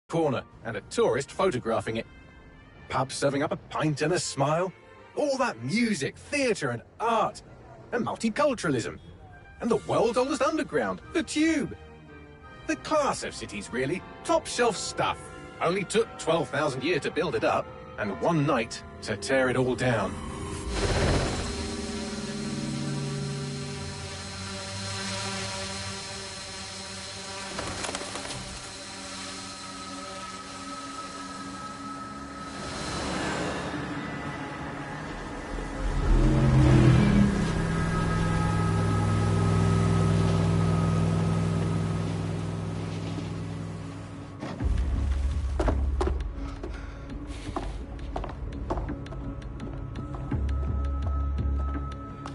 corner and a tourist photographing it. Pub serving up a pint and a smile. All that music, theatre and art. And multiculturalism. And the world's oldest underground, the Tube. The class of cities, really. Top shelf stuff. Only took 12,000 years to build it up, and one night to tear it all down.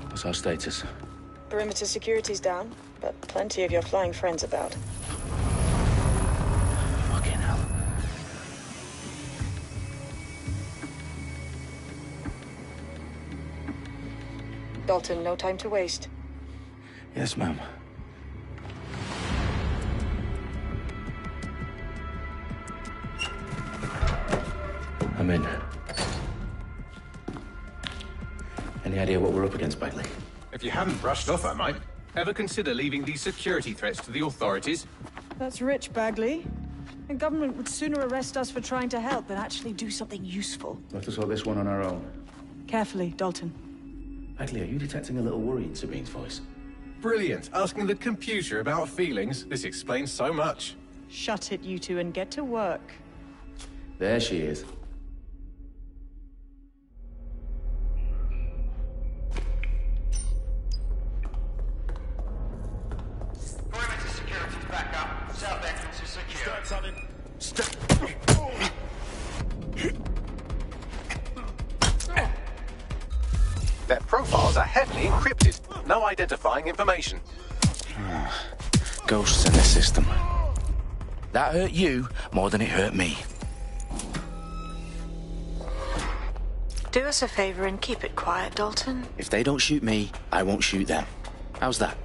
What's our status? Perimeter security's down, but plenty of your flying friends about. Fucking hell. Dalton, no time to waste. Yes, ma'am. I'm in. Any idea what we're up against, Bagley? If you haven't brushed off, I might. Ever consider leaving these security threats to the authorities? That's rich, Bagley. The government would sooner arrest us for trying to help than actually do something useful. We'll have to sort this one on our own. Carefully, Dalton. Bagley, are you detecting a little worry in Sabine's voice? Brilliant. Asking the computer about feelings. This explains so much. Shut it, you two, and get to work. There she is. Perimeter security's back up. South entrance is secure. Start something. Their profiles are heavily encrypted. No identifying information. Ghosts in the system. That hurt you more than it hurt me. Do us a favor and keep it quiet, Dalton. If they don't shoot me, I won't shoot them. How's that?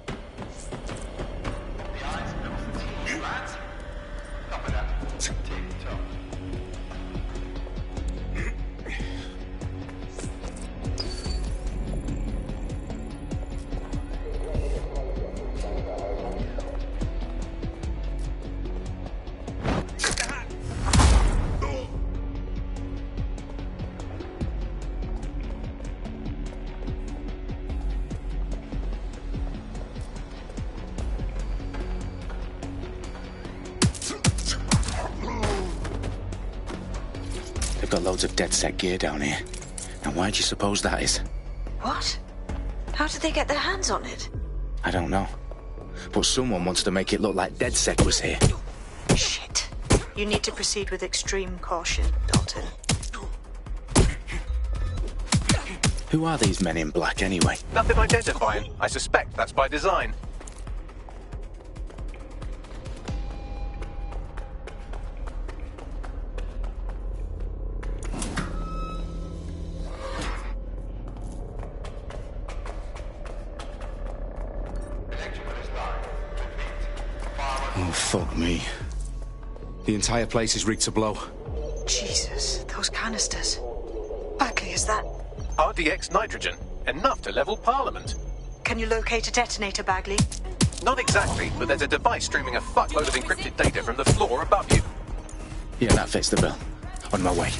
The eyes built for TV, lads. Copy that. TV top. They've got loads of DedSec gear down here. And why do you suppose that is? What? How did they get their hands on it? I don't know. But someone wants to make it look like DedSec was here. Shit. You need to proceed with extreme caution, Dalton. Who are these men in black anyway? Nothing identifying. I suspect that's by design. Oh, fuck me. The entire place is rigged to blow. Jesus, those canisters. Bagley, is that... RDX nitrogen. Enough to level Parliament. Can you locate a detonator, Bagley? Not exactly, but there's a device streaming a fuckload of encrypted data from the floor above you. Yeah, that fits the bill. On my way.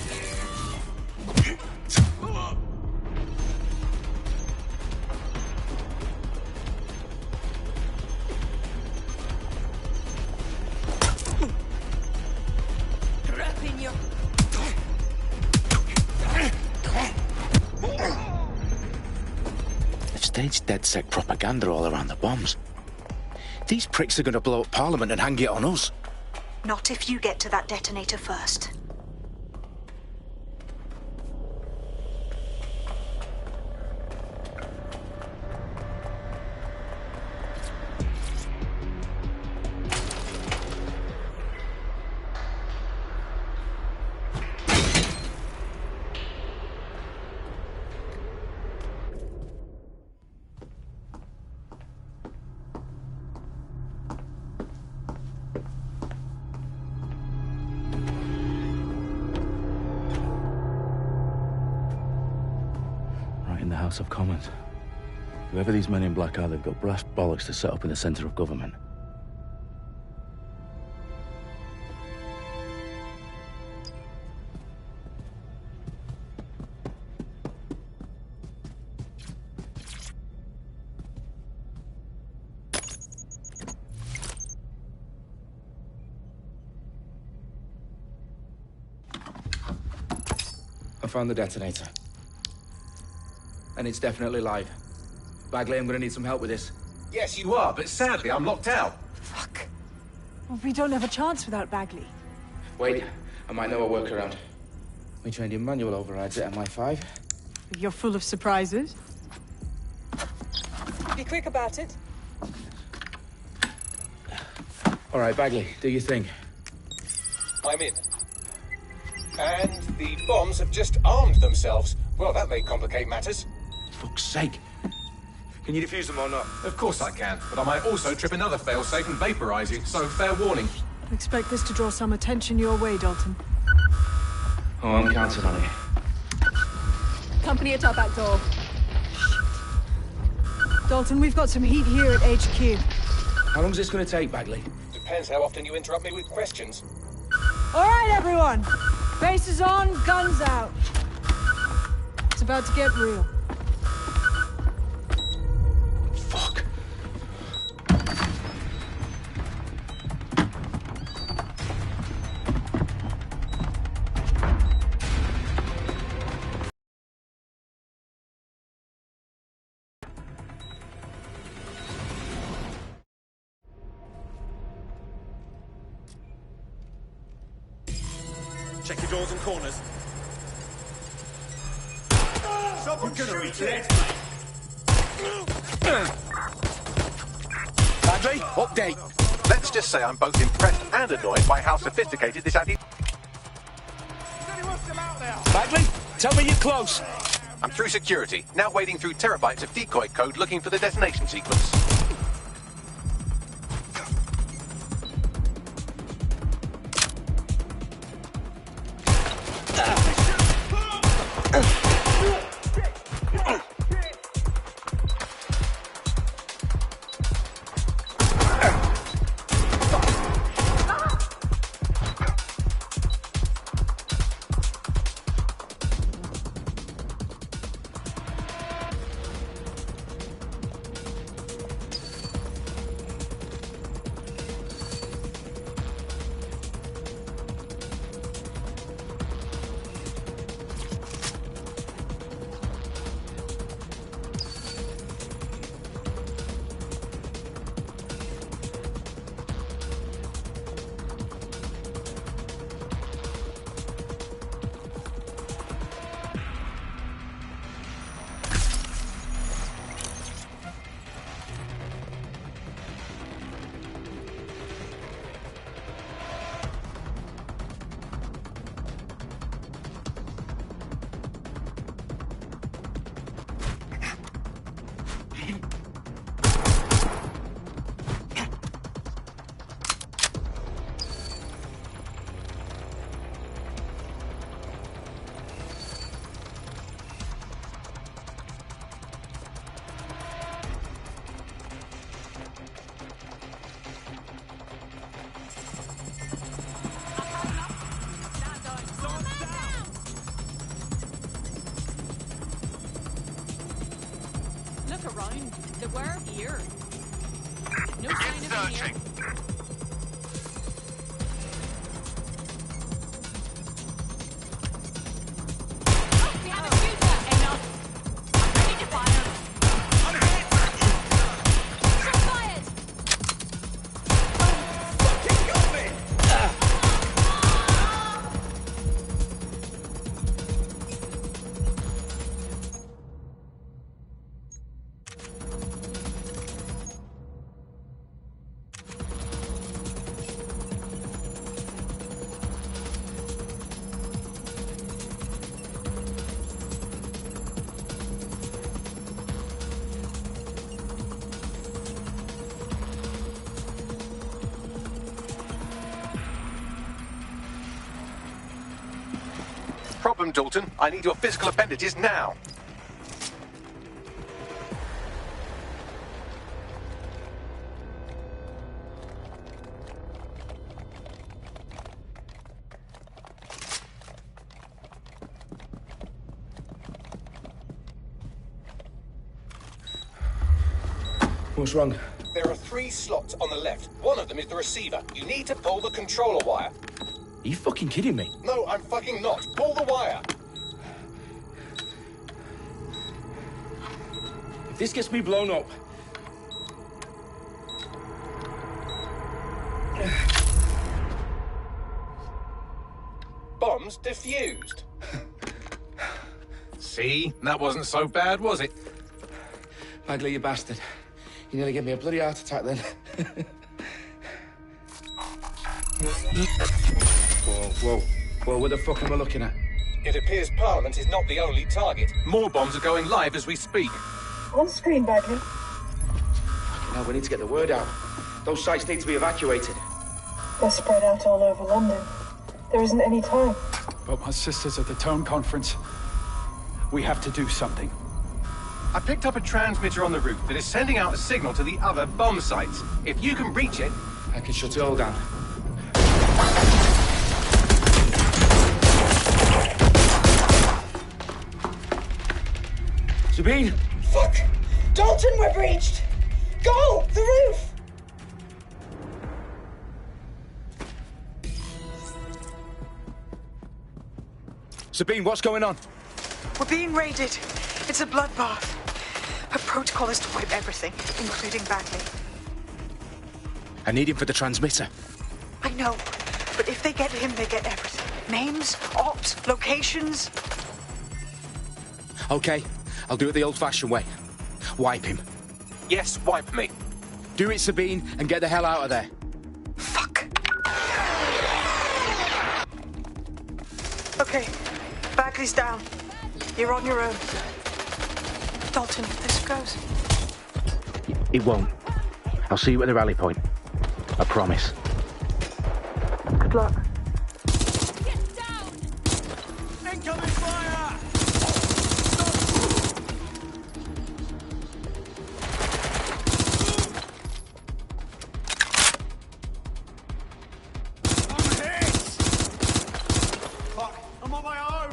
They've staged DedSec propaganda all around the bombs. These pricks are going to blow up Parliament and hang it on us. Not if you get to that detonator first. House of Commons. Whoever these men in black are, they've got brass bollocks to set up in the centre of government. I found the detonator. And it's definitely live. Bagley, I'm gonna need some help with this. Yes, you are, but sadly, I'm locked out. Fuck. Well, we don't have a chance without Bagley. Wait, I might know a workaround. We trained in manual overrides at MI5. You're full of surprises. Be quick about it. All right, Bagley, do your thing. I'm in. And the bombs have just armed themselves. Well, that may complicate matters. Fuck's sake. Can you defuse them or not? Of course I can, but I might also trip another failsafe and vaporize you, so fair warning. Expect this to draw some attention your way, Dalton. Oh, I'm counting on it. Company at our back door. Dalton, we've got some heat here at HQ. How long's this gonna take, Bagley? Depends how often you interrupt me with questions. All right, everyone. Faces on, guns out. It's about to get real. Fuck. Check your doors and corners. Someone's gonna eat it. Padre, update. Let's just say I'm both impressed and annoyed by how sophisticated this anti... Bagley, tell me you're close. I'm through security, now wading through terabytes of decoy code looking for the detonation sequence. Look around. They were here. No sign of them here. Oh, we have a shooter. Enough. I'm ready to fire. I'm hit. Shot fired. Fucking got me! Problem, Dalton. I need your physical appendages now. What's wrong? There are 3 slots on the left. One of them is the receiver. You need to pull the controller wire. Are you fucking kidding me? No, I'm fucking not. Pull the wire. If this gets me blown up... Bombs defused. See? That wasn't so bad, was it? Bagley, you bastard. You nearly gave me a bloody heart attack then. Whoa, what the fuck am I looking at? It appears Parliament is not the only target. More bombs are going live as we speak. On screen, Bagley. Now we need to get the word out. Those sites need to be evacuated. They're spread out all over London. There isn't any time. But my sister's at the Tone Conference. We have to do something. I picked up a transmitter on the roof that is sending out a signal to the other bomb sites. If you can reach it... I can shut it all down. Sabine! Fuck! Dalton, we're breached! Go! The roof! Sabine, what's going on? We're being raided. It's a bloodbath. Her protocol is to wipe everything, including Bagley. I need him for the transmitter. I know, but if they get him, they get everything. Names, ops, locations. Okay, I'll do it the old-fashioned way. Wipe him. Yes, wipe me. Do it, Sabine, and get the hell out of there. Fuck. Okay, Bagley's down. You're on your own. Dalton, if this goes... It won't. I'll see you at the rally point. I promise. Good luck. Get down! Incoming fire! I'm hit! Fuck, I'm on my own!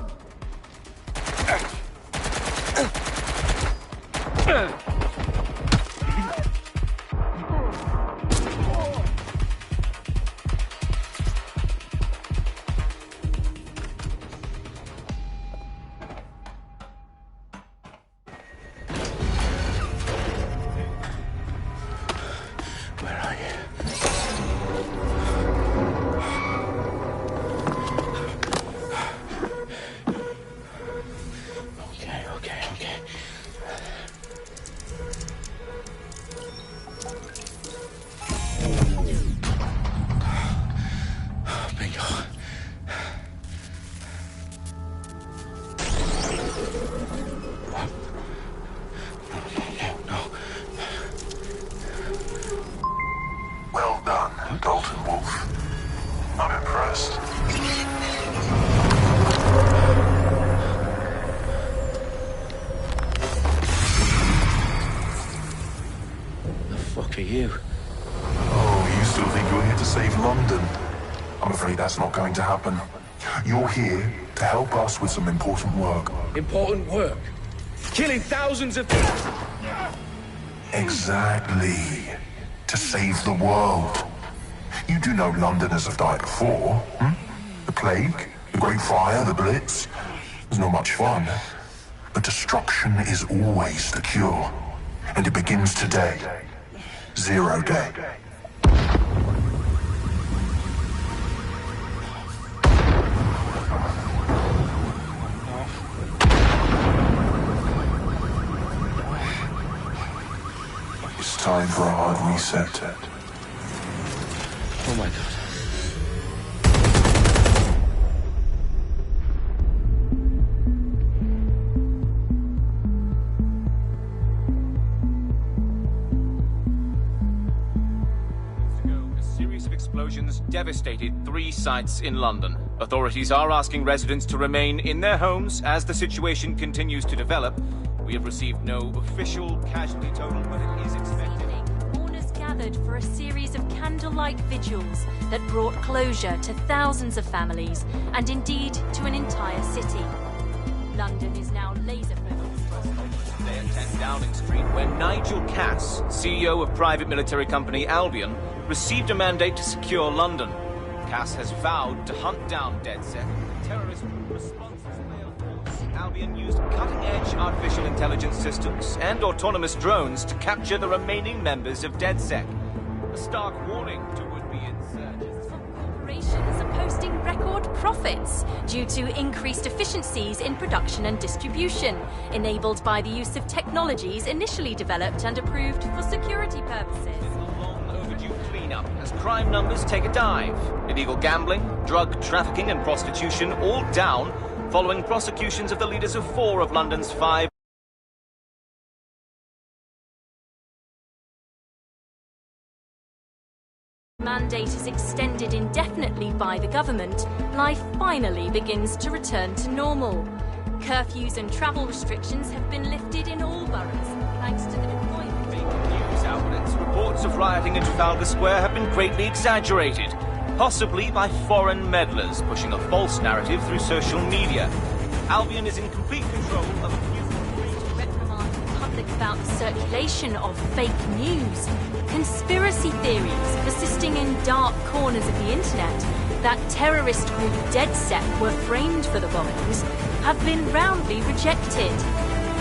Where are you? Okay. Bingo. No. Well done, Dalton Wolf. I'm impressed. The fuck are you? Oh, you still think you're here to save London? I'm afraid that's not going to happen. You're here to help us with some important work. Important work. Killing thousands of people. Exactly. To save the world. You do know Londoners have died before, hmm? The Plague, the Great Fire, the Blitz. It's not much fun. But destruction is always the cure. And it begins today. Zero Day. It's time for a hard reset. Oh my god. A series of explosions devastated 3 sites in London. Authorities are asking residents to remain in their homes as the situation continues to develop. We have received no official casualty total, but it is expected. Mourners gathered for a series of candlelight vigils that brought closure to thousands of families and indeed to an entire city. London is now laser-focused. They attend Downing Street, where Nigel Cass, CEO of private military company Albion, received a mandate to secure London. Cass has vowed to hunt down DedSec. The terrorist response has failed. Albion used cutting-edge artificial intelligence systems and autonomous drones to capture the remaining members of DedSec. A stark warning to would-be insurgents. Corporations are posting record profits due to increased efficiencies in production and distribution, enabled by the use of technologies initially developed and approved for security purposes. Overdue cleanup as crime numbers take a dive. Illegal gambling, drug trafficking and prostitution all down following prosecutions of the leaders of 4 of London's 5 mandate is extended indefinitely by the government, life finally begins to return to normal. Curfews and travel restrictions have been lifted in all boroughs, thanks to the deployment. News outlets, reports of rioting in Trafalgar Square have been greatly exaggerated, possibly by foreign meddlers pushing a false narrative through social media. Albion is in complete control of a few reprimand the public about the circulation of fake news. Conspiracy theories persisting in dark corners of the internet that terrorist group DedSec were framed for the bombings have been roundly rejected.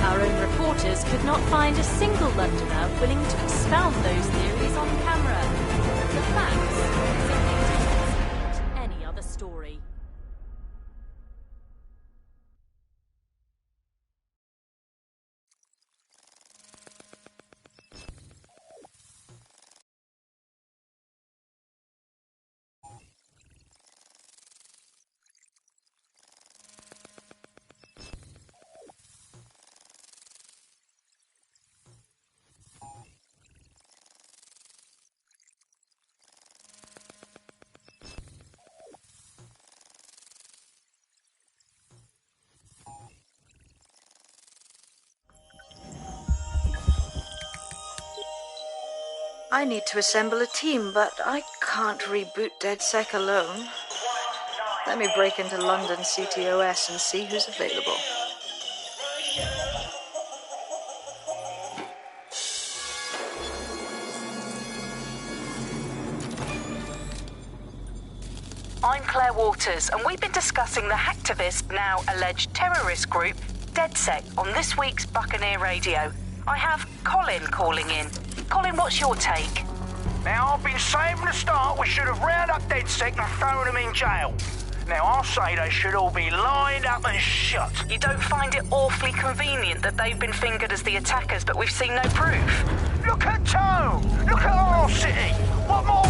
Our own reporters could not find a single Londoner willing to expound those theories on camera. The facts simply don't any other story. I need to assemble a team, but I can't reboot DedSec alone. Let me break into London CTOS and see who's available. I'm Claire Waters, and we've been discussing the hacktivist, now alleged terrorist group, DedSec, on this week's Buccaneer Radio. I have Colin calling in. Colin, what's your take? Now, I've been saying from the start we should have rounded up DedSec and thrown them in jail. Now, I'll say they should all be lined up and shot. You don't find it awfully convenient that they've been fingered as the attackers, but we've seen no proof? Look at Tone! Look at our city! What more?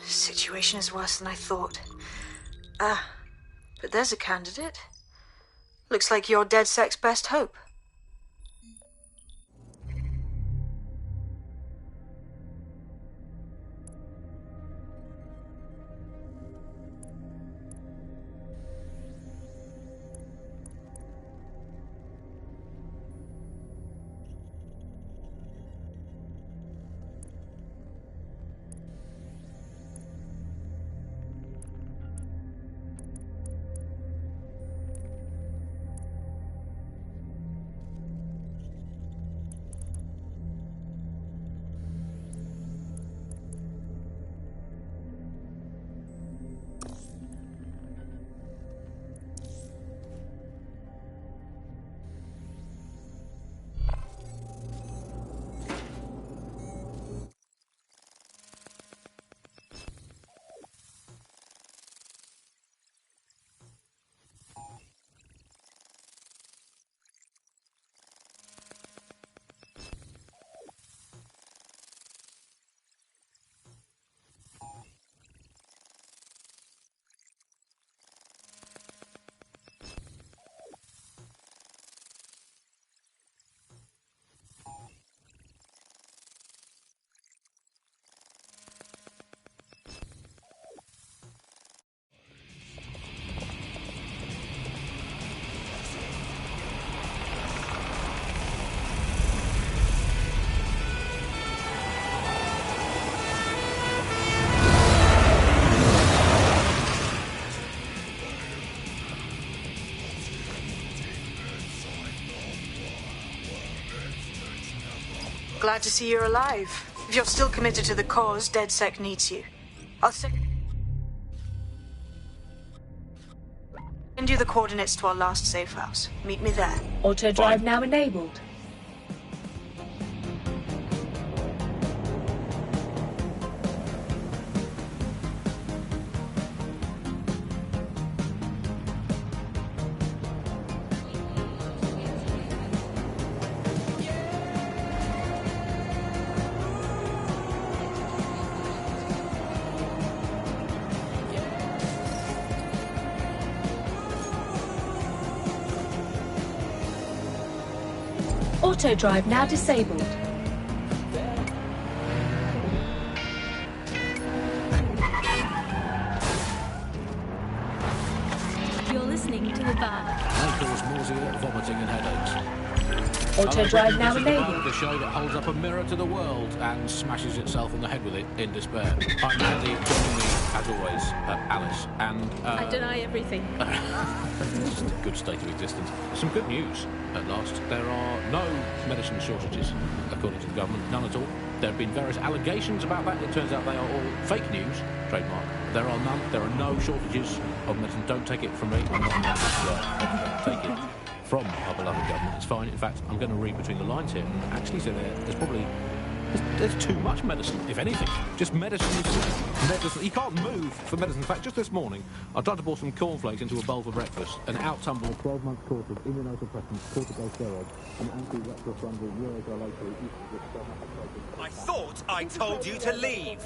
Situation is worse than I thought. But there's a candidate. Looks like you're DedSec's best hope. Glad to see you're alive. If you're still committed to the cause, DedSec needs you. I'll send you the coordinates to our last safe house. Meet me there. Auto drive now enabled. Auto drive now disabled. You're listening to The Bar. They cause nausea, vomiting and headaches. Auto drive now enabled. The show that holds up a mirror to the world and smashes itself on the head with it in despair. I'm Andy, joining me, as always, Alice, and... I deny everything. Just a good state of existence. Some good news, at last. There are no medicine shortages, according to the government, none at all. There have been various allegations about that. It turns out they are all fake news, trademark. There are none. There are no shortages of medicine. Don't take it from me. I'm not take it from our beloved government. It's fine. In fact, I'm going to read between the lines here and actually say there's probably... There's too much medicine, if anything. Just medicine. You can't move for medicine. In fact, just this morning, I tried to pour some cornflakes into a bowl for breakfast, and out tumbled a 12-month course of immunosuppressants, corticosteroids, and anti-retrofungal neurobiological. I thought I told you to leave.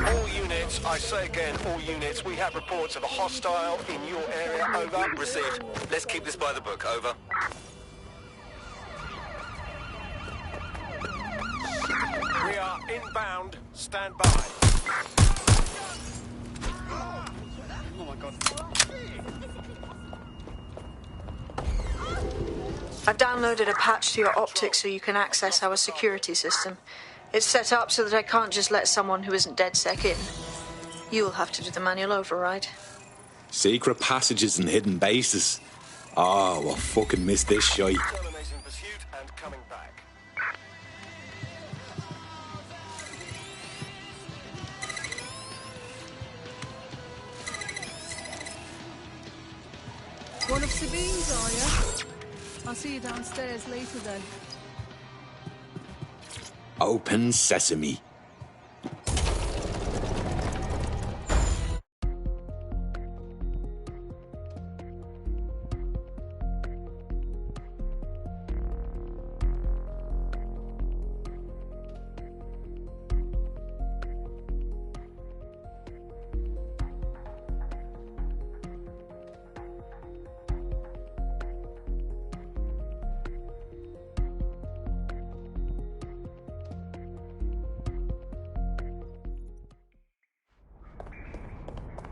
All units, I say again, all units, we have reports of a hostile in your area, over. Received. Let's keep this by the book, over. We are inbound, stand by. Oh my god. I've downloaded a patch to your optics so you can access our security system. It's set up so that I can't just let someone who isn't DedSec in. You'll have to do the manual override. Secret passages and hidden bases. Oh, we'll fucking miss this shite. Terminating pursuit and coming back. One of Sabine's, are you? I'll see you downstairs later then. Open sesame.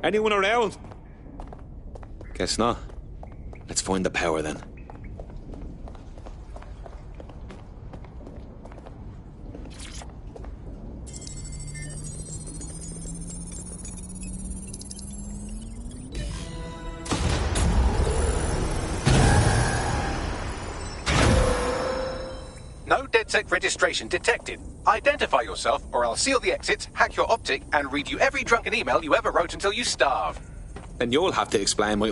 Anyone around? Guess not. Let's find the power then. No DedSec registration detected. Identify yourself, or I'll seal the exits, hack your optic, and read you every drunken email you ever wrote until you starve. And you'll have to explain my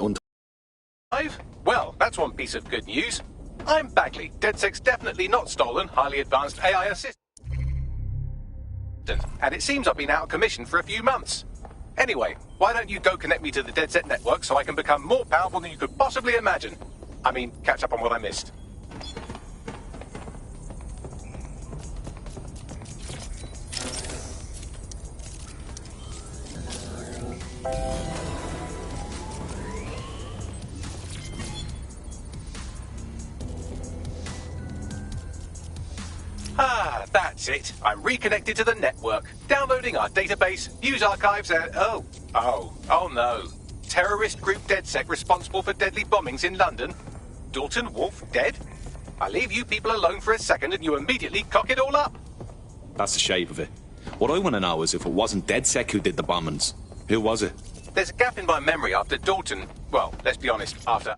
Well, that's one piece of good news. I'm Bagley. DedSec's definitely not stolen highly advanced AI assistant. And it seems I've been out of commission for a few months. Anyway, why don't you go connect me to the DedSec network so I can become more powerful than you could possibly imagine? I mean, catch up on what I missed. That's it. I'm reconnected to the network, downloading our database, news archives, and oh no. Terrorist group DedSec responsible for deadly bombings in London. Dalton Wolf dead? I leave you people alone for a second and you immediately cock it all up. That's the shape of it. What I want to know is if it wasn't DedSec who did the bombings, who was it? There's a gap in my memory after Dalton, well, let's be honest, after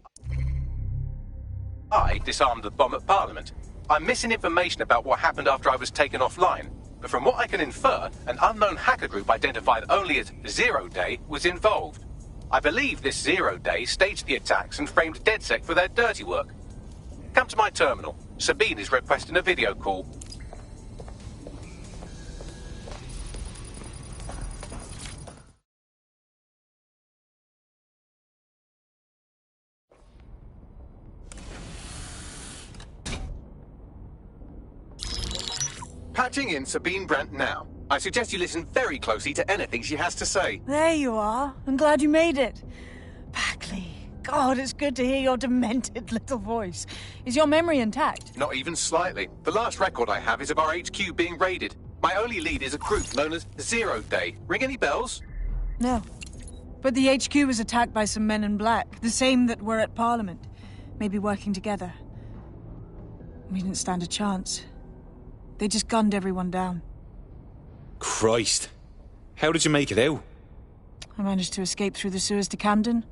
I disarmed the bomb at Parliament. I'm missing information about what happened after I was taken offline, but from what I can infer, an unknown hacker group identified only as Zero Day was involved. I believe this Zero Day staged the attacks and framed DedSec for their dirty work. Come to my terminal. Sabine is requesting a video call. Patching in Sabine Brandt now. I suggest you listen very closely to anything she has to say. There you are. I'm glad you made it. Bagley. God, it's good to hear your demented little voice. Is your memory intact? Not even slightly. The last record I have is of our HQ being raided. My only lead is a group known as Zero Day. Ring any bells? No. But the HQ was attacked by some men in black, the same that were at Parliament. Maybe working together. We didn't stand a chance. They just gunned everyone down. Christ. How did you make it out? I managed to escape through the sewers to Camden.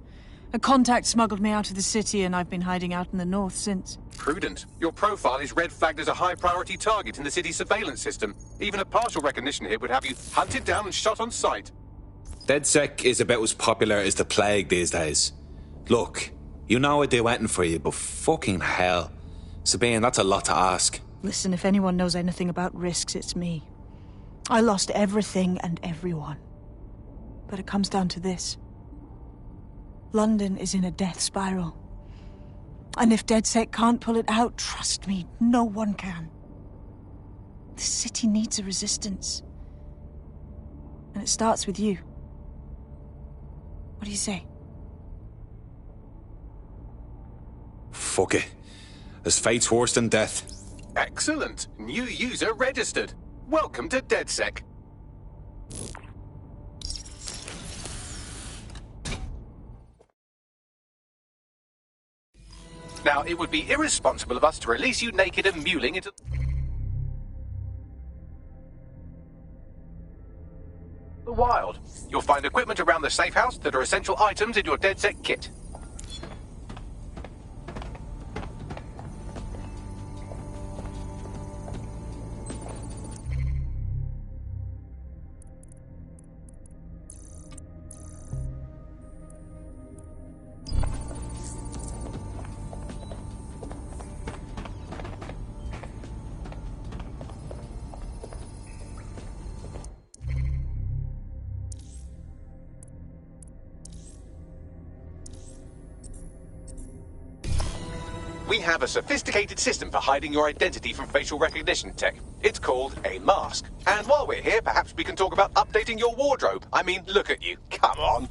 A contact smuggled me out of the city, and I've been hiding out in the north since. Prudent. Your profile is red flagged as a high-priority target in the city's surveillance system. Even a partial recognition hit would have you hunted down and shot on sight. DedSec is about as popular as the plague these days. Look, you know I'd do anything for you, but fucking hell. Sabine, that's a lot to ask. Listen, if anyone knows anything about risks, it's me. I lost everything and everyone. But it comes down to this. London is in a death spiral. And if DedSec can't pull it out, trust me, no one can. The city needs a resistance. And it starts with you. What do you say? Fuck it. As fate's worse than death. Excellent. New user registered. Welcome to DedSec. Now, it would be irresponsible of us to release you naked and mewling into the wild. You'll find equipment around the safe house that are essential items in your DedSec kit. We have a sophisticated system for hiding your identity from facial recognition tech. It's called a mask. And while we're here, perhaps we can talk about updating your wardrobe. I mean, look at you. Come on.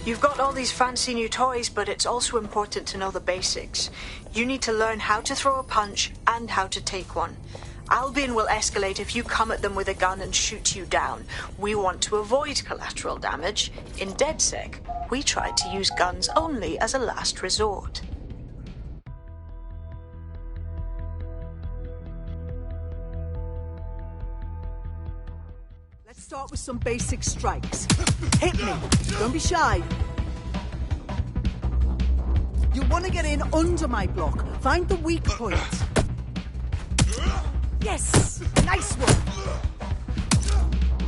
You've got all these fancy new toys, but it's also important to know the basics. You need to learn how to throw a punch and how to take one. Albion will escalate if you come at them with a gun and shoot you down. We want to avoid collateral damage. In DedSec, we tried to use guns only as a last resort. Let's start with some basic strikes. Hit me! Don't be shy. You'll want to get in under my block. Find the weak point. Yes! Nice one!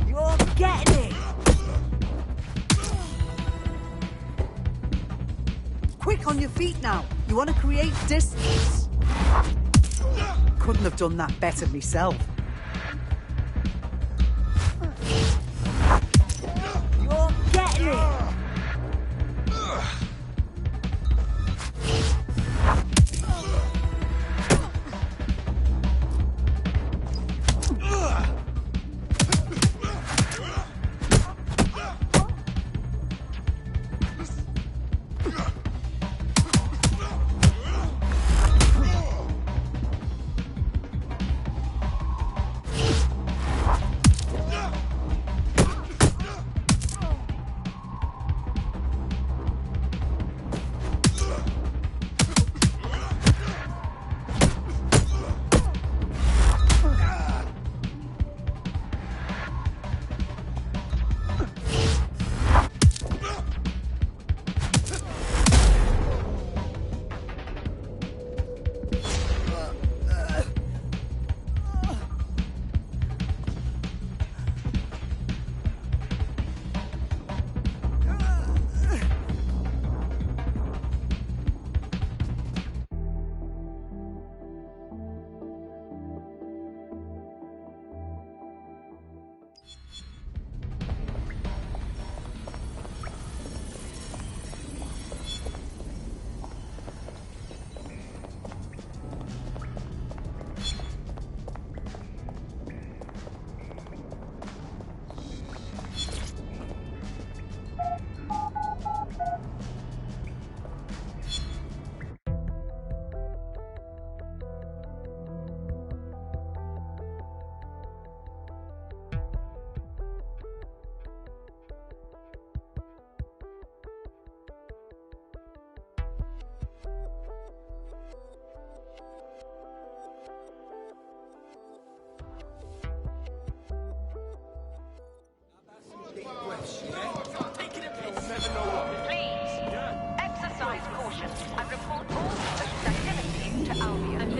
You're getting it! Quick on your feet now. You want to create distance. Couldn't have done that better myself. You're getting it!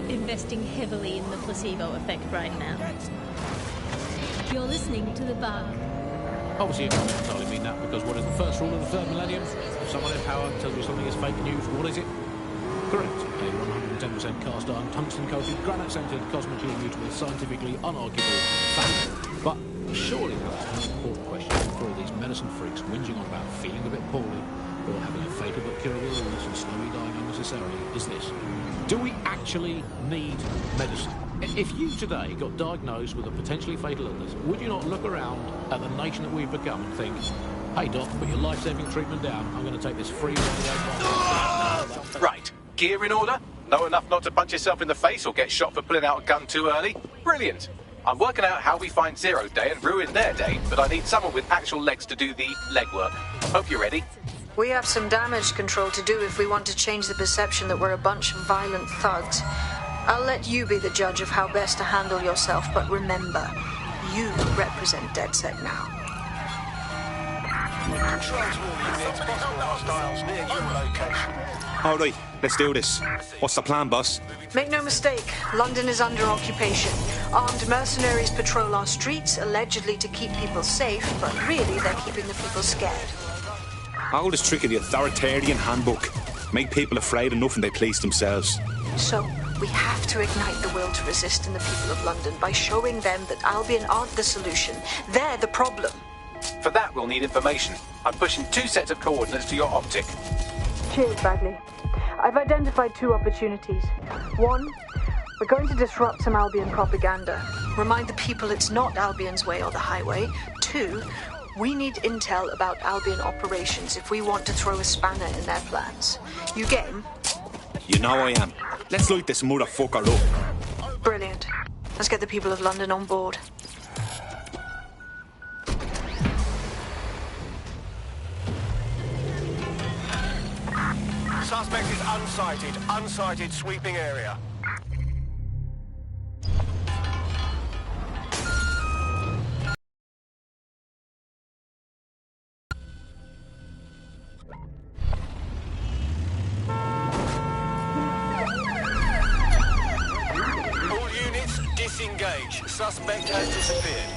Investing heavily in the placebo effect right now. You're listening to The Bug. Obviously, it can't entirely mean that, because what is the first rule of the third millennium? If someone in power tells you something is fake news, what is it? Correct. A 110% cast iron, tungsten-coated, granite-scented, cosmically immutable, scientifically unarguable fact. But surely the most important question for all these medicine freaks whinging on about feeling a bit poorly or having a fatal but curable illness and slowly dying unnecessarily is this. Do we actually need medicine? If you today got diagnosed with a potentially fatal illness, would you not look around at the nation that we've become and think, hey doc, put your life-saving treatment down, I'm going to take this free one. Right, gear in order? Know enough not to punch yourself in the face or get shot for pulling out a gun too early? Brilliant. I'm working out how we find Zero Day and ruin their day, but I need someone with actual legs to do the legwork. Hope you're ready. We have some damage control to do if we want to change the perception that we're a bunch of violent thugs. I'll let you be the judge of how best to handle yourself, but remember, you represent DedSec now. Controls all units, possible hostiles near your location. All right, let's do this. What's the plan, boss? Make no mistake, London is under occupation. Armed mercenaries patrol our streets, allegedly to keep people safe, but really they're keeping the people scared. Oldest trick of the authoritarian handbook. Make people afraid enough and they police themselves. So, we have to ignite the will to resist in the people of London by showing them that Albion aren't the solution. They're the problem. For that, we'll need information. I'm pushing 2 sets of coordinates to your optic. Cheers, Bagley. I've identified 2 opportunities. 1, we're going to disrupt some Albion propaganda. Remind the people it's not Albion's way or the highway. 2, We need intel about Albion operations if we want to throw a spanner in their plans. You game? You know I am. Let's light this motherfucker up. Brilliant. Let's get the people of London on board. Suspect is unsighted. Unsighted sweeping area. All units, disengage. Suspect has disappeared.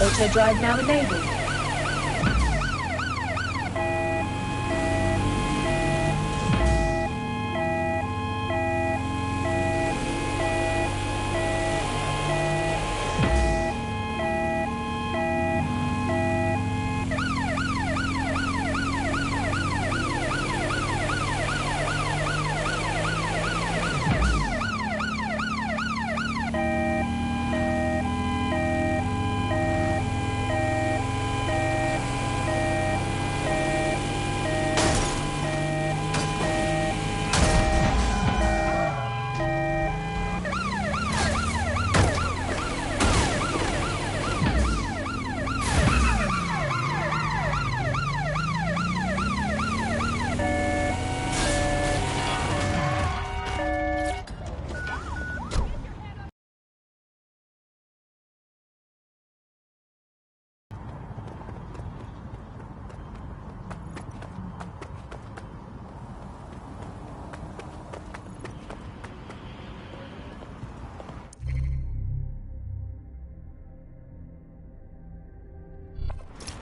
Auto drive now enabled.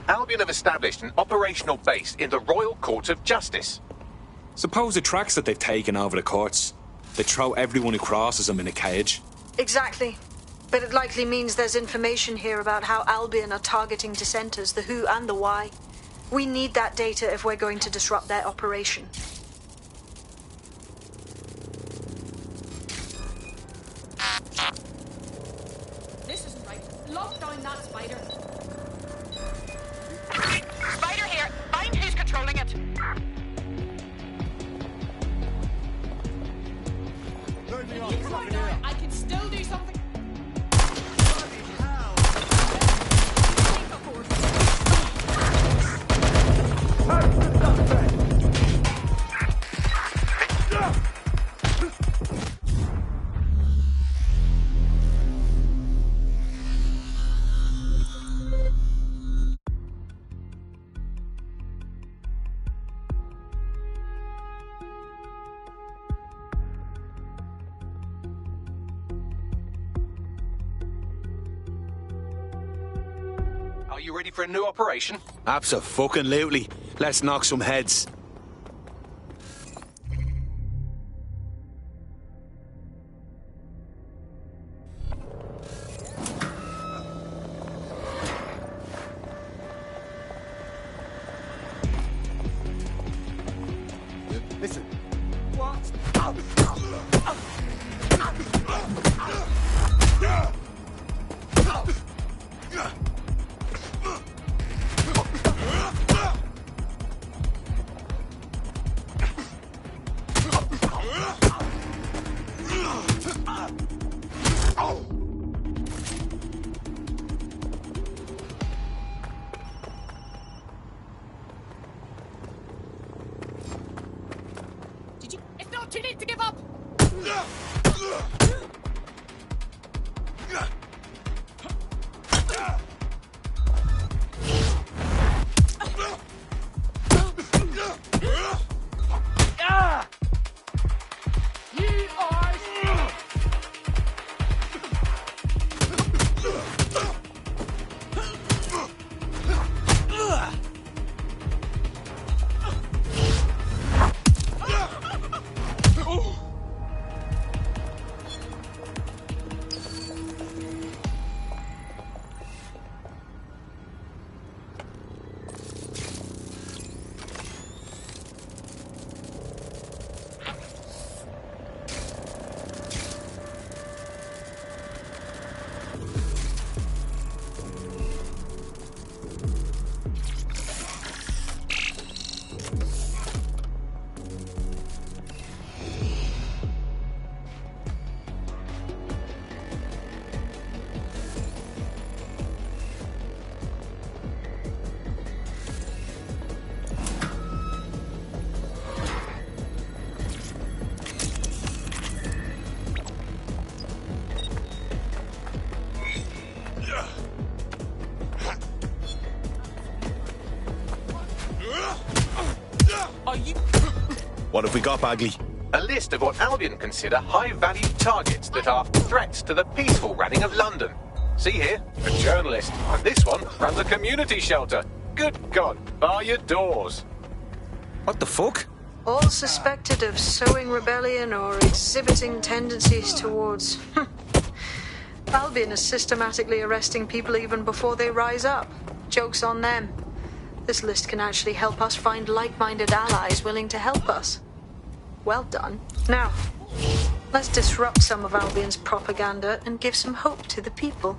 Albion have established an operational base in the Royal Court of Justice. Suppose the tracks that they've taken over the courts, they throw everyone who crosses them in a cage. Exactly. But it likely means there's information here about how Albion are targeting dissenters, the who and the why. We need that data if we're going to disrupt their operation. This isn't right. Lock down that spider. Spider here. Find who's controlling it. You come on now. I can still do something. Are you ready for a new operation? Abso-fucking-lutely. Let's knock some heads. Listen. Did you? It's not too late to give up. You are. Are you... What have we got, Bagley? A list of what Albion consider high-value targets that are threats to the peaceful running of London. See here, a journalist, and this one runs a community shelter. Good God, bar your doors. What the fuck? All suspected of sowing rebellion or exhibiting tendencies towards... Albion is systematically arresting people even before they rise up. Joke's on them. This list can actually help us find like-minded allies willing to help us. Well done. Now, let's disrupt some of Albion's propaganda and give some hope to the people.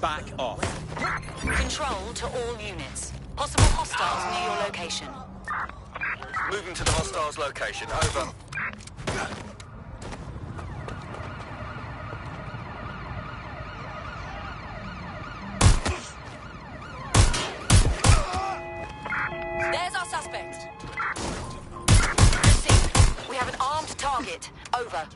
Back off. Control to all units. Possible hostiles near your location. Moving to the hostiles' location. Over. There's our suspect. Received. We have an armed target. Over.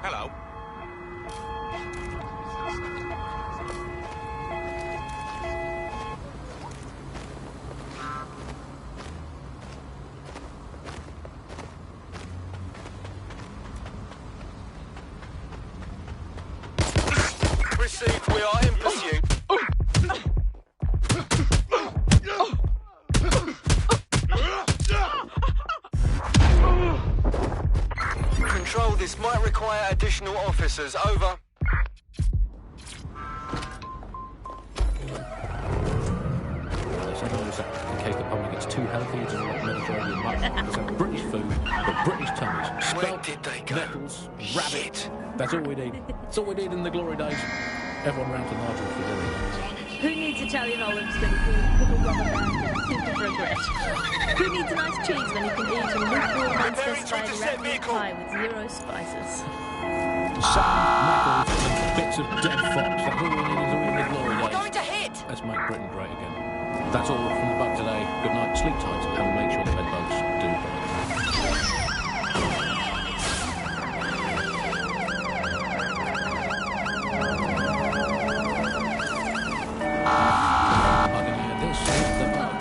Hello. Received. We are in pursuit. Control, this might require additional officers. Over. Sometimes in case the public gets too healthy, it's all like Mediterranean mutton. It's like British food, but British tummies. Spelt, nettles, rabbit. That's all we need. That's all we need in the glory days. Everyone round to Nigel for dinner. Who needs Italian olives when he can pickle rubber band and soup of regret? Who needs a nice cheese when he can eat a lukewarm unspecified rabbit pie with 0 spices? Salmon, knuckles, and bits of dead fox. That's all we need in the glory days. Going to hit! Let's make Britain great again. That's all from the bug today. Good night, sleep tight, and make sure the bedbugs do bite.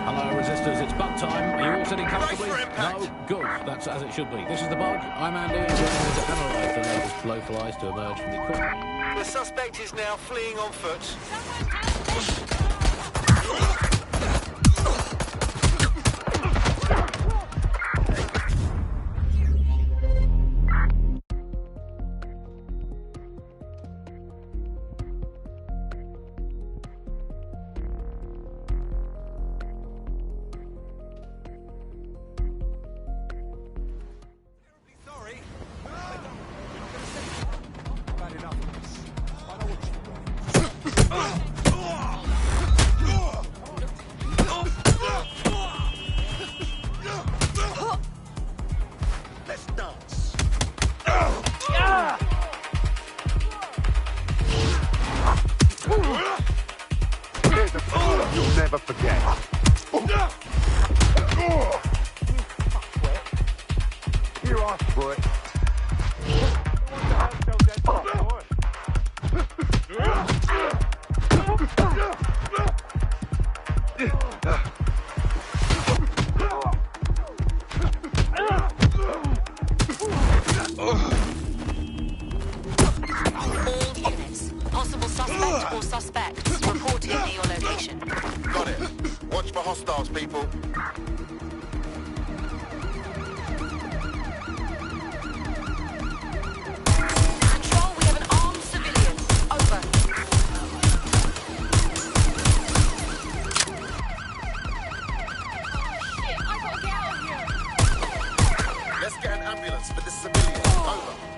Hello, resistors, it's bug time. Are you all sitting comfortably? No? Good. That's as it should be. This is the bug. I'm Andy, and we're going to analyse the latest blowflies to emerge from the equipment. The suspect is now fleeing on foot. You'll never forget. You asked for it. All units. Possible suspect or suspects reporting near your location. Got it. Watch for hostiles, people. Control, we have an armed civilian. Over. Let's get an ambulance for this civilian. Over.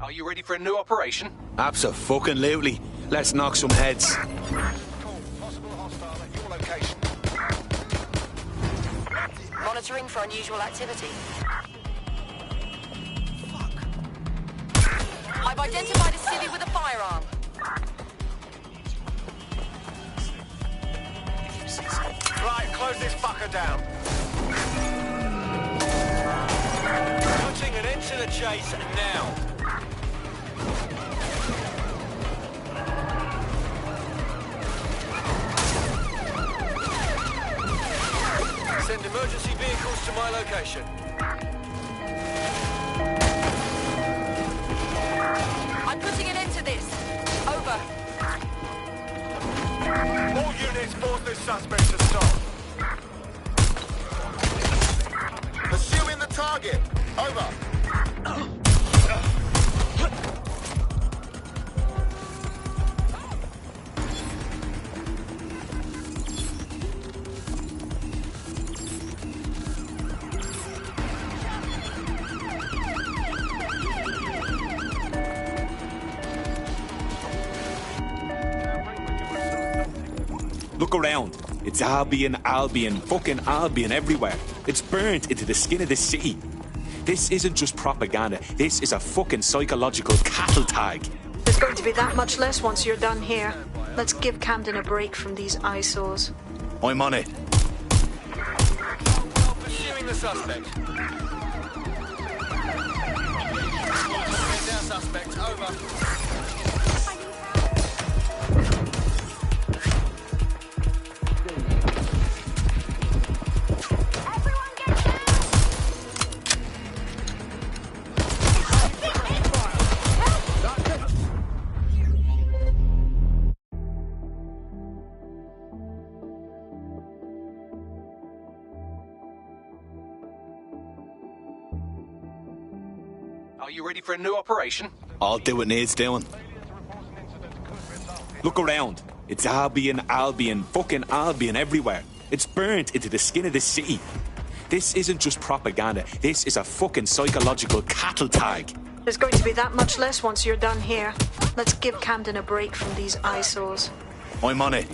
Are you ready for a new operation? Abso-fucking-lutely. Let's knock some heads. Possible hostile at your location. Monitoring for unusual activity. I've identified a civvy with a firearm. Right, close this fucker down. Putting an end to the chase now. Send emergency vehicles to my location. I'm putting an end to this. Over. All units force this suspect to stop. Pursuing the target. Over. Look around. It's Albion, fucking Albion everywhere. It's burnt into the skin of the city. This isn't just propaganda. This is a fucking psychological cattle tag. There's going to be that much less once you're done here. Let's give Camden a break from these eyesores. I'm on it. Pursuing the suspect. Down suspect. Over. Are you ready for a new operation? I'll do what needs doing. Look around. It's Albion, fucking Albion everywhere. It's burnt into the skin of the city. This isn't just propaganda. This is a fucking psychological cattle tag. There's going to be that much less once you're done here. Let's give Camden a break from these eyesores. I'm on it.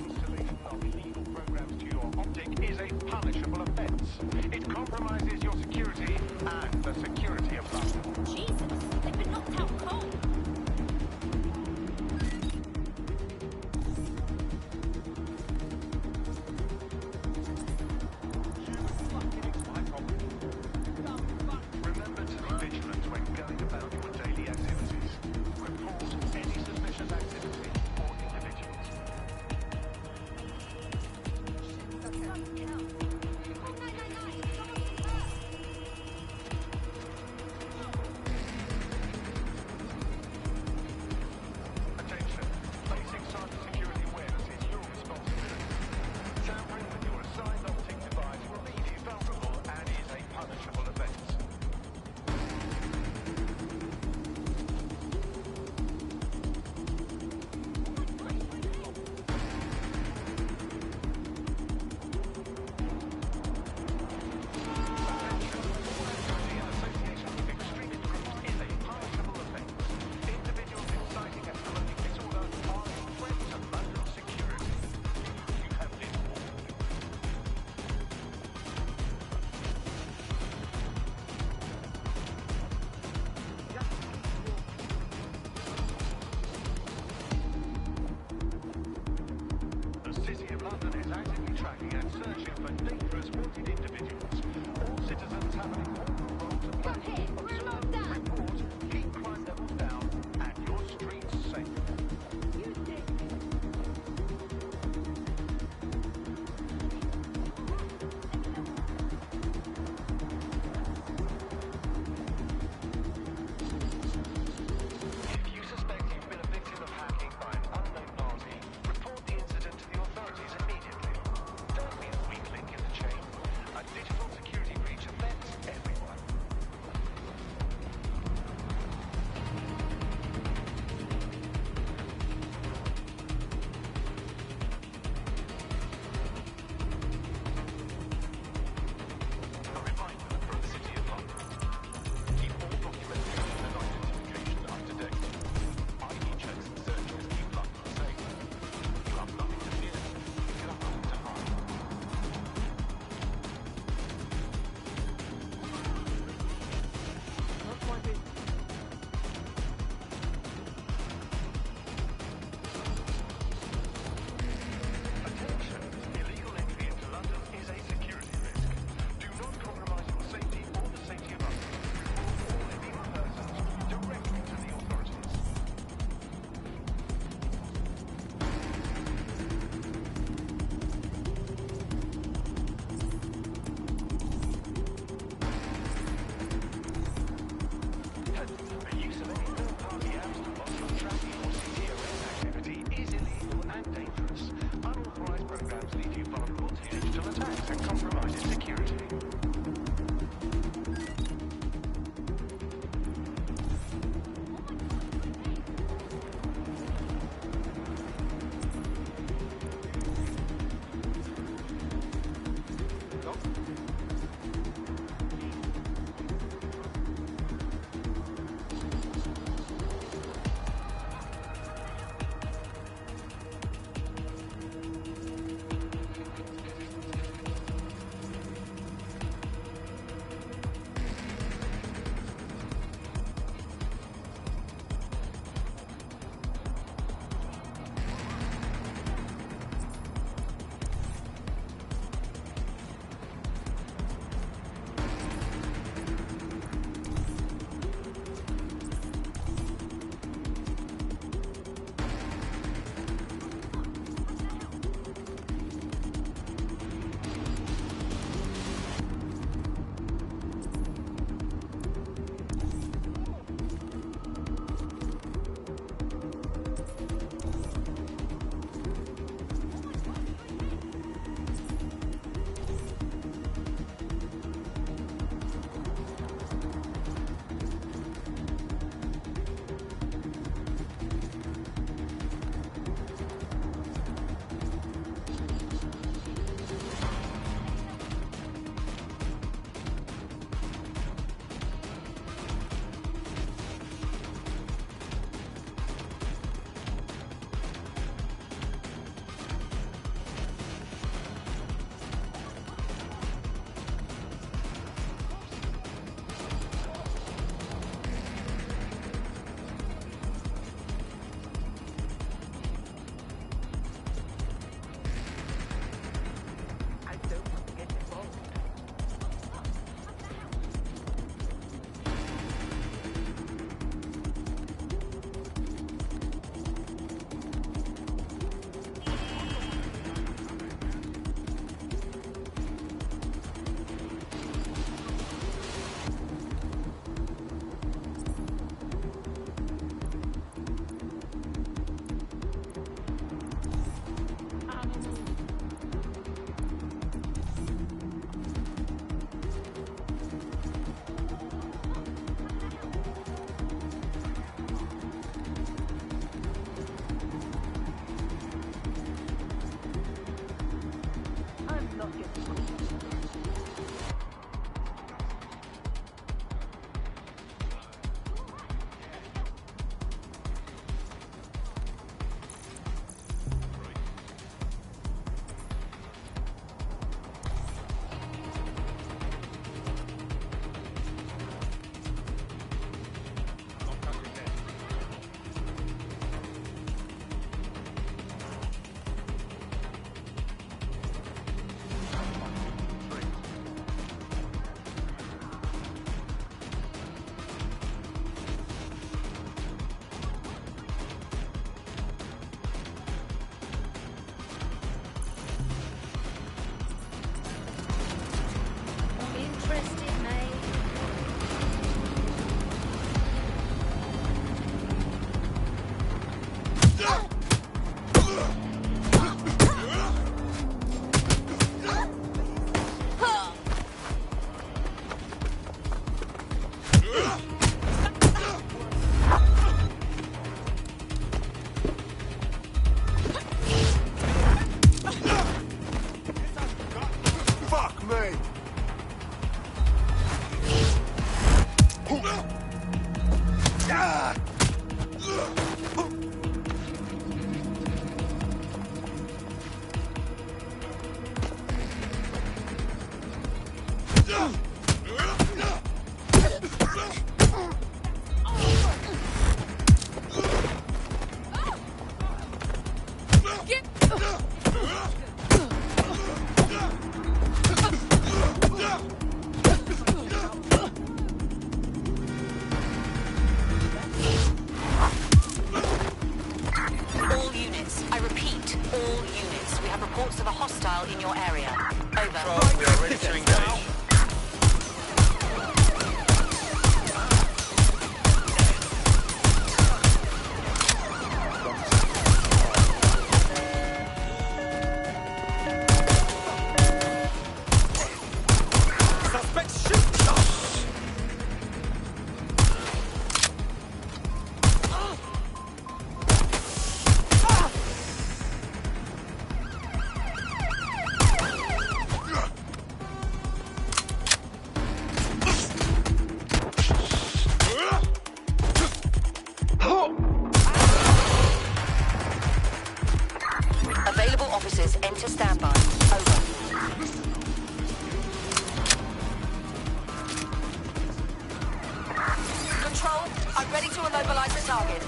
Control, I'm ready to immobilize the target.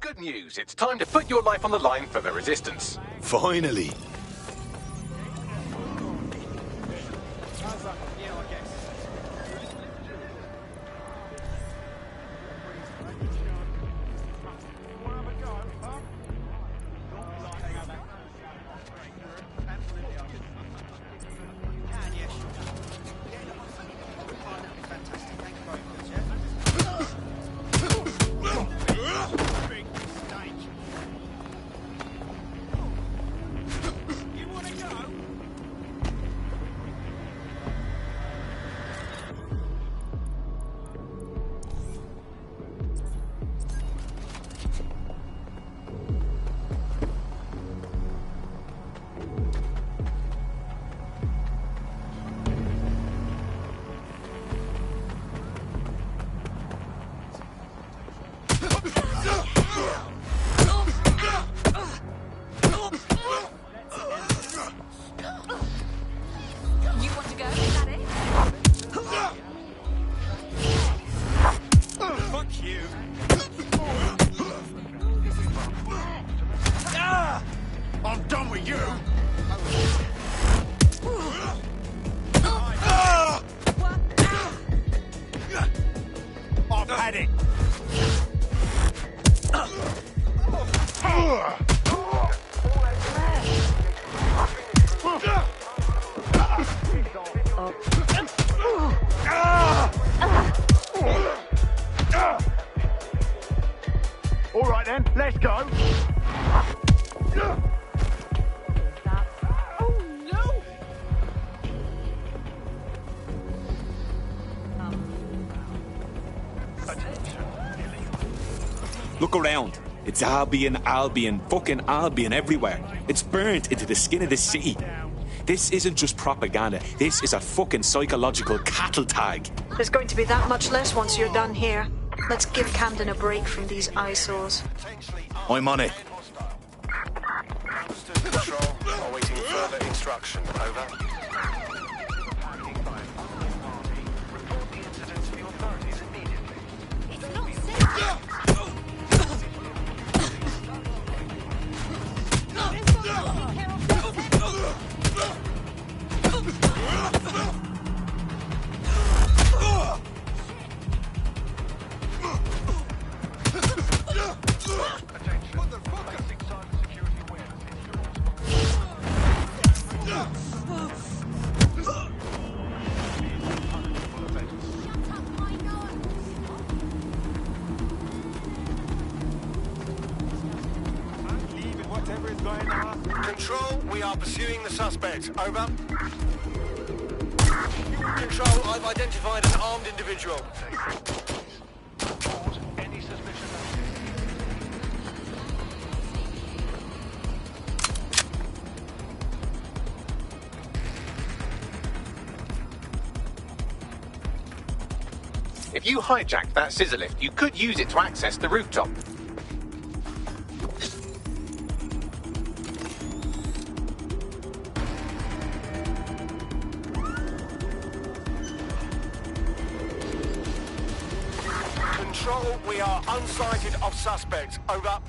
Good news, it's time to put your life on the line for the Resistance. Finally. I'm done with you! I've had it! All right then, let's go! Look around. It's Albion, fucking Albion everywhere. It's burnt into the skin of the city. This isn't just propaganda. This is a fucking psychological cattle tag. There's going to be that much less once you're done here. Let's give Camden a break from these eyesores. I'm on it. Control, awaiting further instruction. Over. Control, we are pursuing the suspect. Over. Control, I've identified an armed individual. Any suspicion? If you hijacked that scissor lift, you could use it to access the rooftop. Control, we are unsighted of suspect. Over.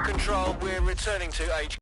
Control, we're returning to HQ.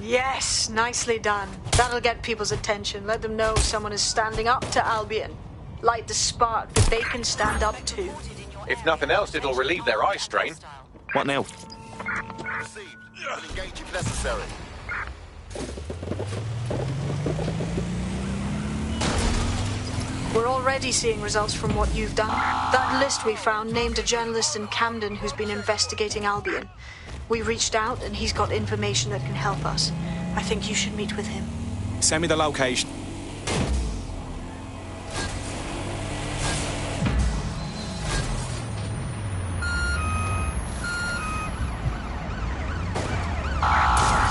Yes, nicely done. That'll get people's attention. Let them know someone is standing up to Albion. Light the spark that they can stand up to. If nothing else, it'll relieve their eye strain. What now? Received. We'll engage if necessary. We're already seeing results from what you've done. That list we found named a journalist in Camden who's been investigating Albion. We reached out and he's got information that can help us. I think you should meet with him. Send me the location.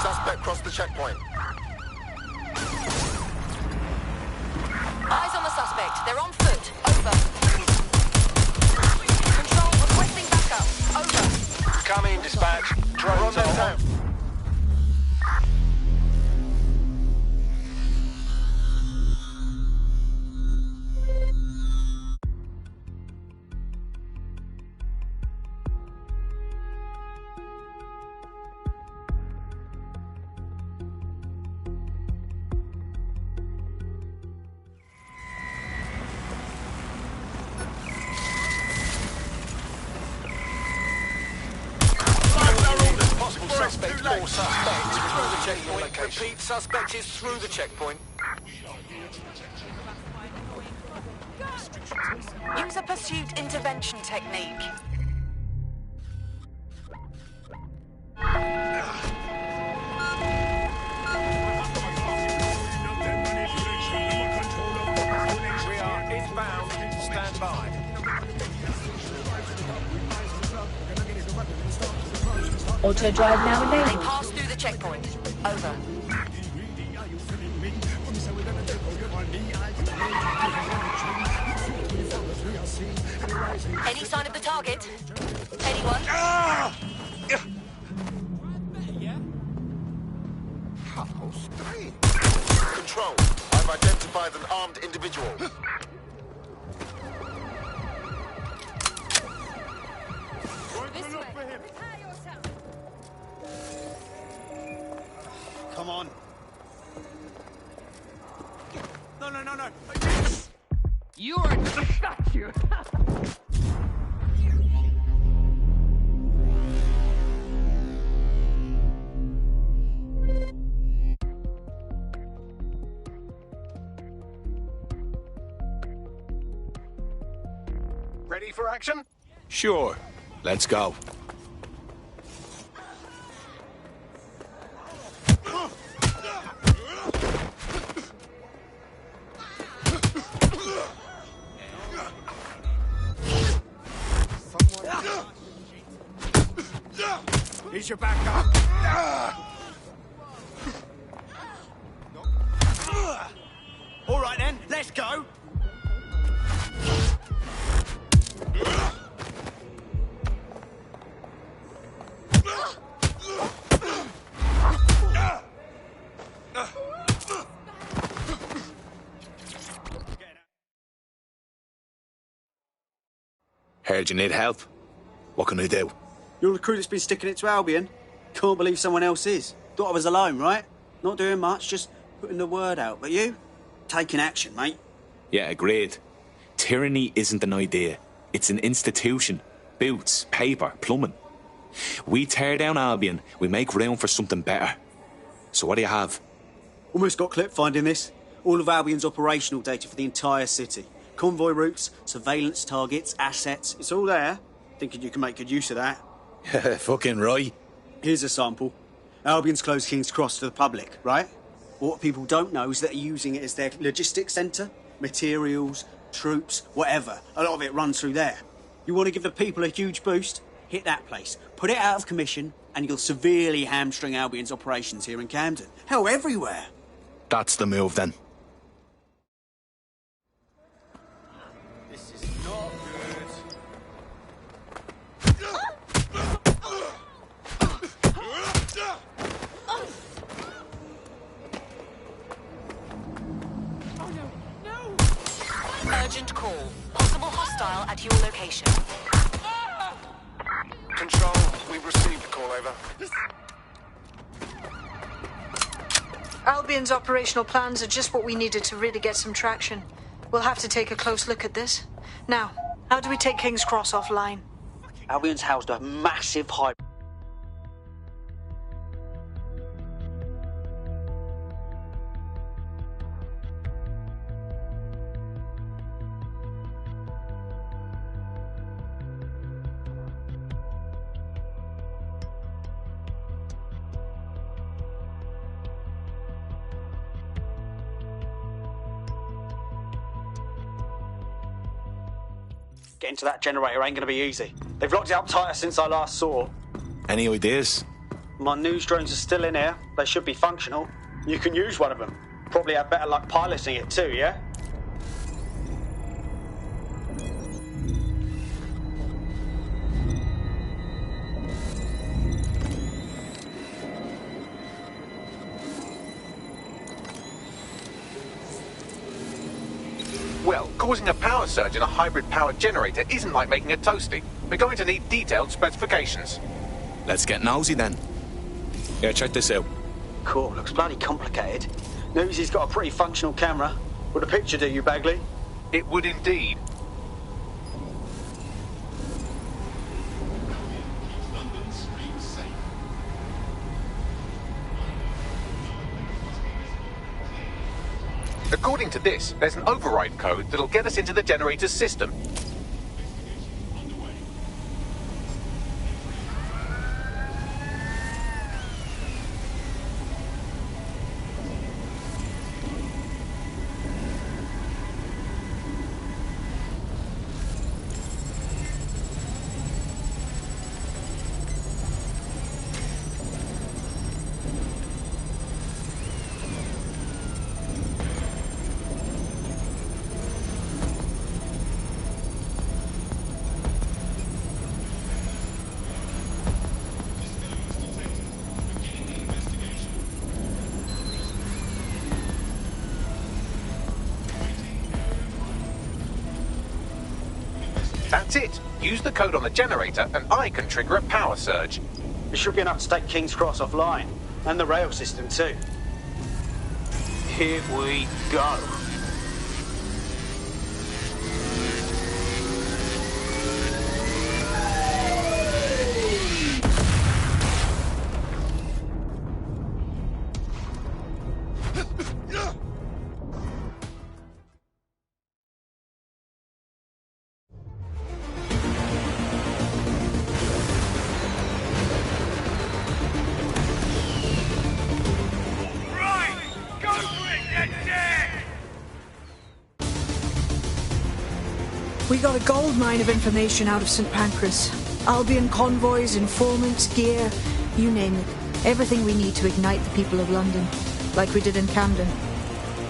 Suspect crossed the checkpoint. Eyes on the suspect. They're on foot. Over. Control, requesting backup. Over. Come in, dispatch. Drones on down. Suspect or suspect through the checkpoint. Repeat, suspect is through the checkpoint. Use a pursuit intervention technique. We are inbound. Stand by. Auto drive now They enabled. pass through the checkpoint. Over. Any sign of the target? Anyone? How strange. Control. I've identified an armed individual. Come on. No. You're a statue. Ready for action? Sure. Let's go. Here's your backup. All right then, let's go. Heard you need help. What can I do? You're the crew that's been sticking it to Albion. Can't believe someone else is. Thought I was alone, right? Not doing much, just putting the word out. But you? Taking action, mate. Yeah, agreed. Tyranny isn't an idea. It's an institution. Boots, paper, plumbing. We tear down Albion, we make room for something better. So what do you have? Almost got clip finding this. All of Albion's operational data for the entire city. Convoy routes, surveillance targets, assets. It's all there. Thinking you can make good use of that. Fucking right. Here's a sample. Albion's closed King's Cross to the public, right? What people don't know is that they're using it as their logistics centre. Materials, troops, whatever. A lot of it runs through there. You want to give the people a huge boost? Hit that place. Put it out of commission, and you'll severely hamstring Albion's operations here in Camden. Hell, everywhere. That's the move then. This is not good. Urgent call. Possible hostile at your location. Control, we've received the call, over. Albion's operational plans are just what we needed to really get some traction. We'll have to take a close look at this. Now, how do we take King's Cross offline? Albion's housed a massive high... Getting to that generator ain't gonna be easy. They've locked it up tighter since I last saw. Any ideas? My news drones are still in here. They should be functional. You can use one of them. Probably have better luck piloting it too, yeah? Well, causing a power surge in a hybrid power generator isn't like making a toasty. We're going to need detailed specifications. Let's get nosy then. Yeah, check this out. Cool, looks bloody complicated. Newsy's got a pretty functional camera. Would a picture do you, Bagley? It would indeed. According to this, there's an override code that'll get us into the generator's system. That's it. Use the code on the generator and I can trigger a power surge. It should be enough to take King's Cross offline. And the rail system too. Here we go. We got a gold mine of information out of St. Pancras. Albion convoys, informants, gear, you name it. Everything we need to ignite the people of London, like we did in Camden.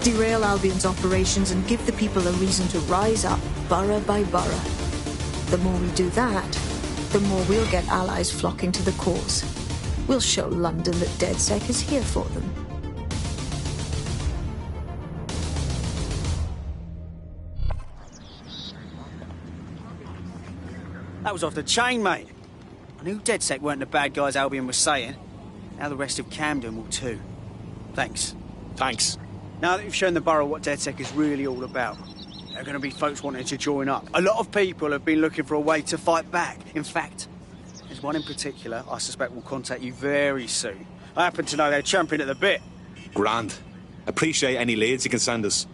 Derail Albion's operations and give the people a reason to rise up, borough by borough. The more we do that, the more we'll get allies flocking to the cause. We'll show London that DedSec is here for them. That was off the chain, mate. I knew DedSec weren't the bad guys Albion was saying. Now the rest of Camden will too. Thanks. Thanks. Now that you've shown the borough what DedSec is really all about, there are going to be folks wanting to join up. A lot of people have been looking for a way to fight back. In fact, there's one in particular I suspect will contact you very soon. I happen to know they're champing at the bit. Grand. Appreciate any leads you can send us.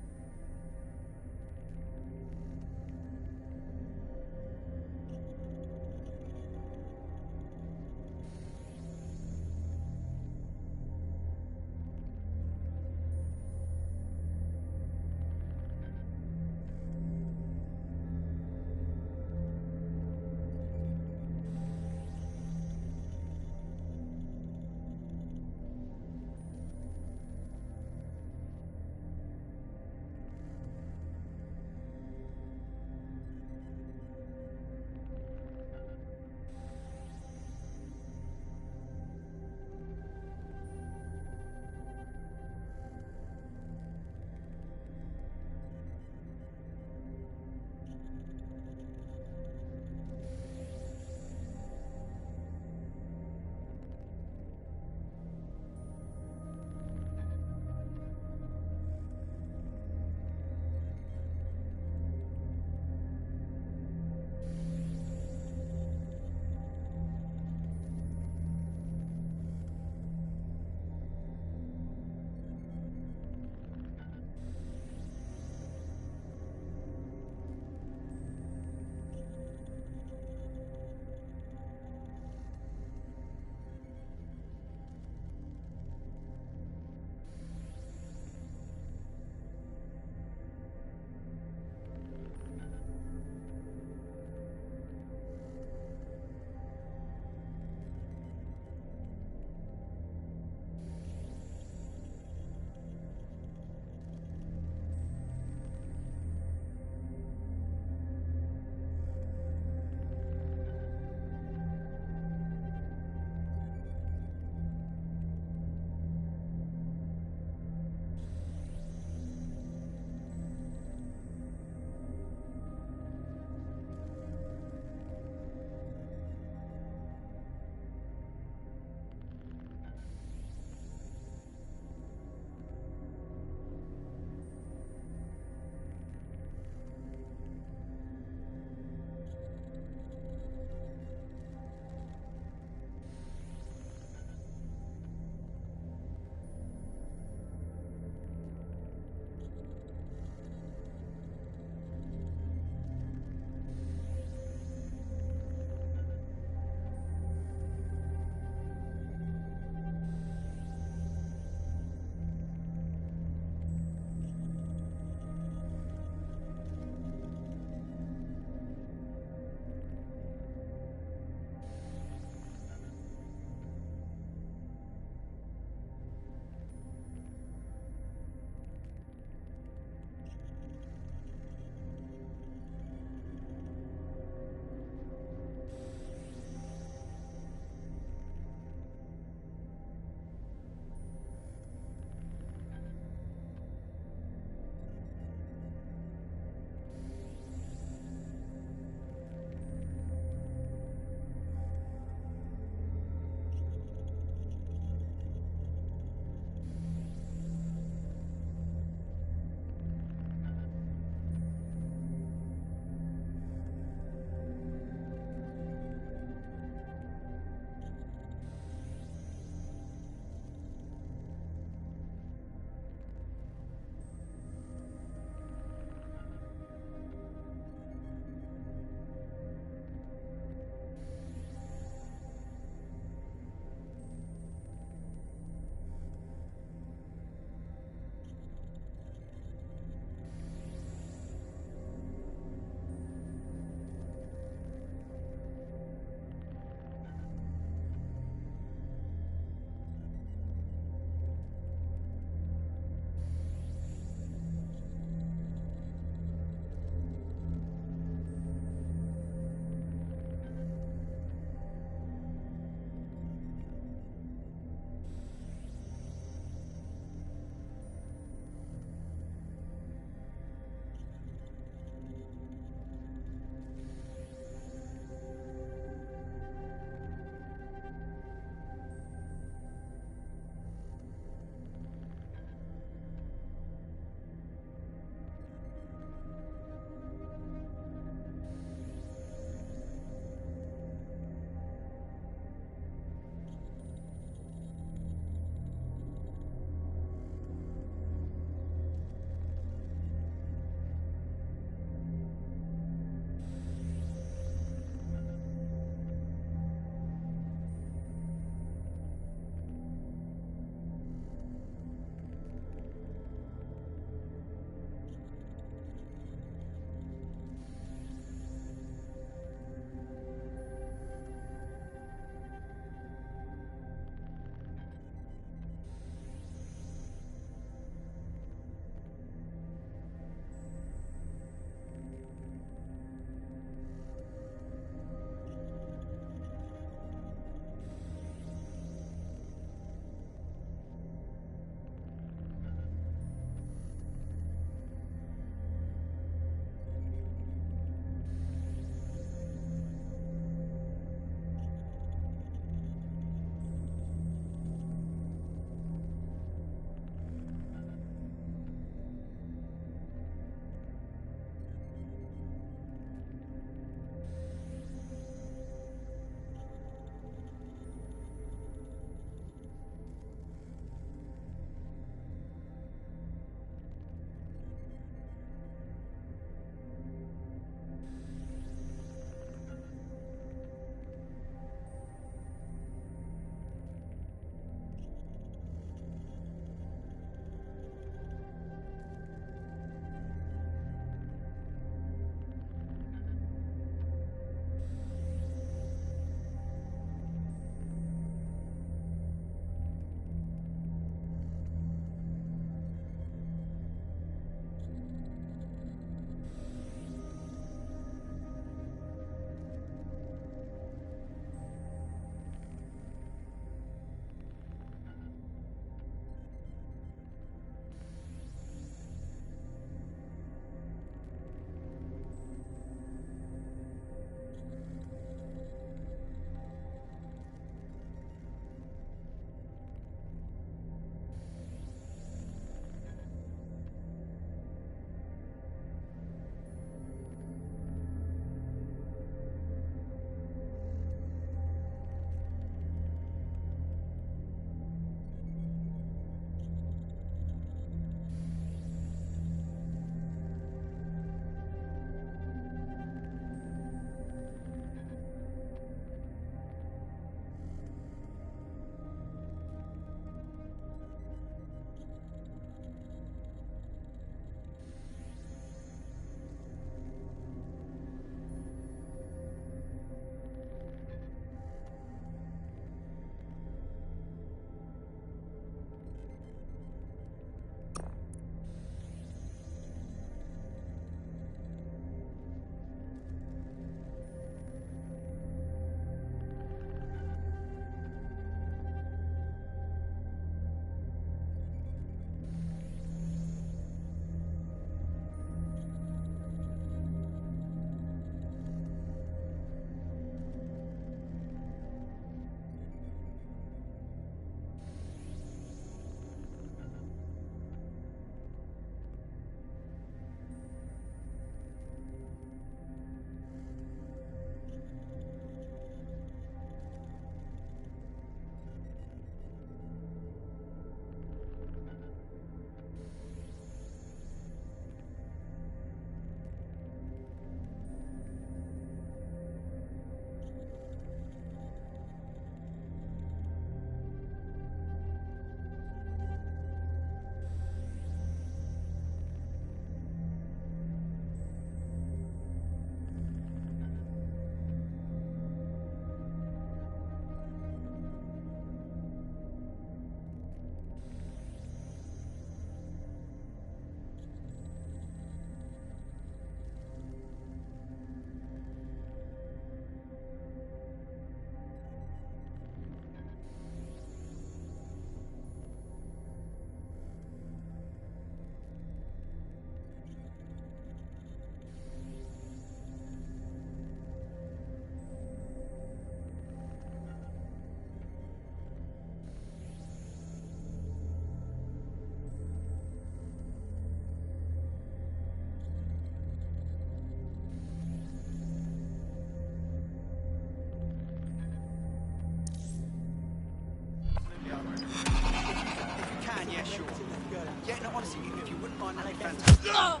Wow,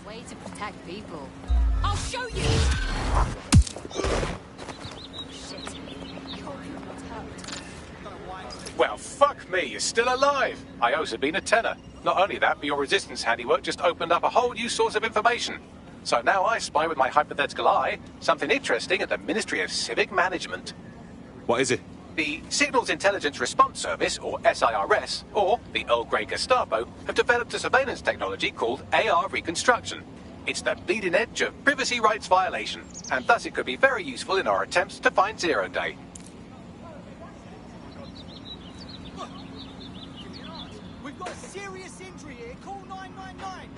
way to protect people. I'll show you! Shit. I hope you're not hurt. Well, fuck me, you're still alive. I owe Sabine a tenner. Not only that, but your resistance handiwork just opened up a whole new source of information. So now I spy with my hypothetical eye something interesting at the Ministry of Civic Management. What is it? The Signals Intelligence Response Service, or SIRS, or the Earl Grey Gestapo, have developed a surveillance technology called AR Reconstruction. It's the bleeding edge of privacy rights violation, and thus it could be very useful in our attempts to find Zero Day. We've got a serious injury here. Call 999.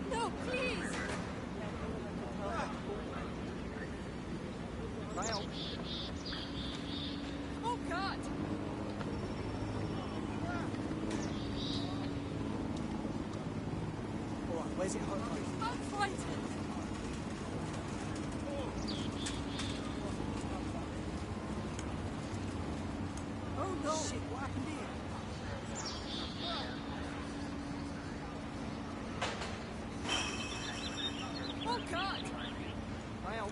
No, please! Oh, God! Where's it home? I'm frightened. Oh no! Shit, what happened here? Oh, God! Well.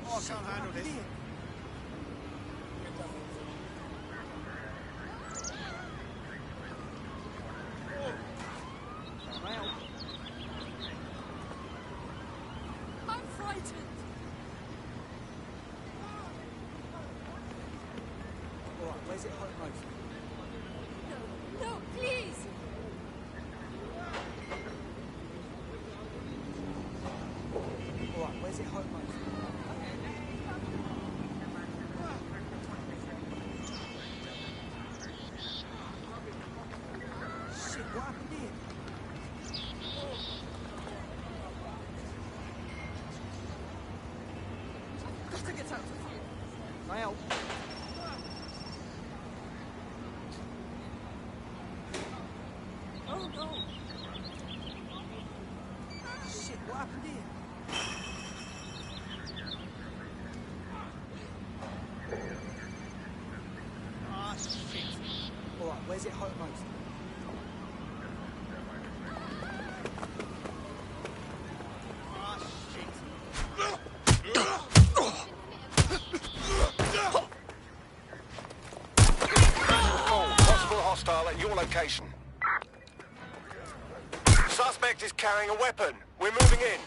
Oh, I can't handle this. I'm frightened. Alright, where's it home most? No, please! Alright, where's it home most? Shit, what happened here? Got to get out of here. Can I help? Oh no! Shit, what happened here? Ah, shit. Alright, where's it home most? Ah, Possible hostile at your location. Suspect is carrying a weapon. We're moving in.